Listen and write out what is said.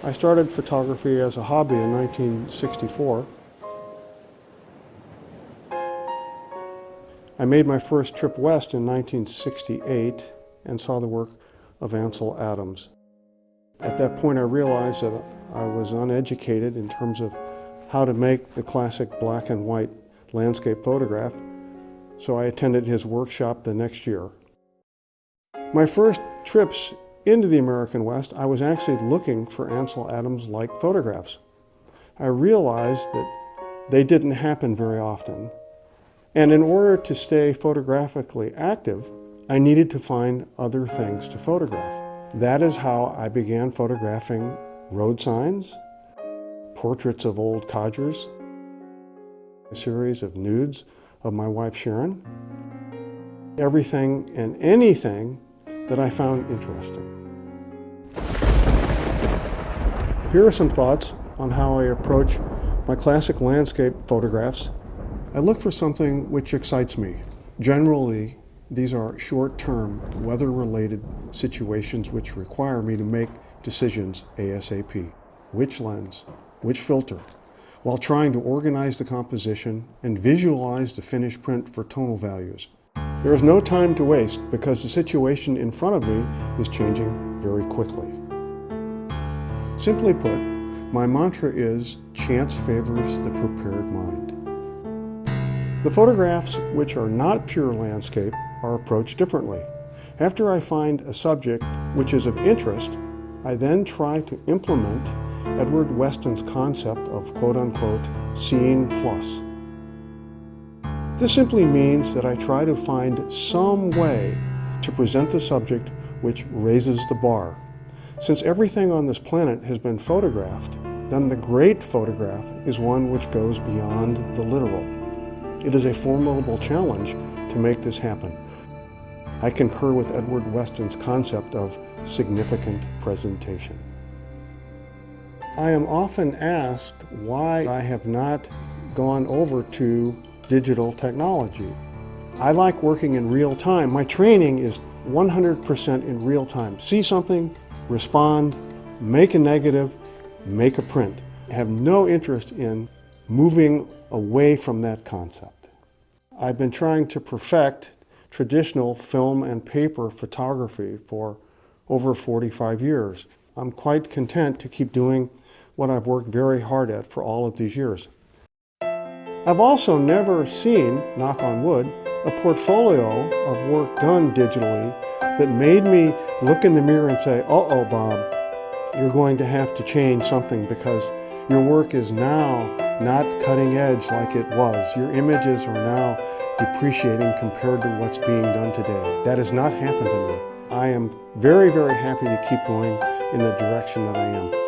I started photography as a hobby in 1964. I made my first trip west in 1968 and saw the work of Ansel Adams. At that point I realized that I was uneducated in terms of how to make the classic black and white landscape photograph, so I attended his workshop the next year. My first trips into the American West, I was actually looking for Ansel Adams-like photographs. I realized that they didn't happen very often, and in order to stay photographically active, I needed to find other things to photograph. That is how I began photographing road signs, portraits of old codgers, a series of nudes of my wife Sharon, everything and anything that I found interesting. Here are some thoughts on how I approach my classic landscape photographs. I look for something which excites me. Generally, these are short-term, weather-related situations which require me to make decisions ASAP. Which lens, which filter, while trying to organize the composition and visualize the finished print for tonal values. There is no time to waste because the situation in front of me is changing very quickly. Simply put, my mantra is, chance favors the prepared mind. The photographs which are not pure landscape are approached differently. After I find a subject which is of interest, I then try to implement Edward Weston's concept of quote-unquote seeing plus. This simply means that I try to find some way to present the subject which raises the bar. Since everything on this planet has been photographed, then the great photograph is one which goes beyond the literal. It is a formidable challenge to make this happen. I concur with Edward Weston's concept of significant presentation. I am often asked why I have not gone over to digital technology. I like working in real time. My training is 100% in real time. See something, respond, make a negative, make a print. I have no interest in moving away from that concept. I've been trying to perfect traditional film and paper photography for over 45 years. I'm quite content to keep doing what I've worked very hard at for all of these years. I've also never seen, knock on wood, a portfolio of work done digitally that made me look in the mirror and say, uh-oh, Bob, you're going to have to change something because your work is now not cutting edge like it was. Your images are now depreciating compared to what's being done today. That has not happened to me. I am very, very happy to keep going in the direction that I am.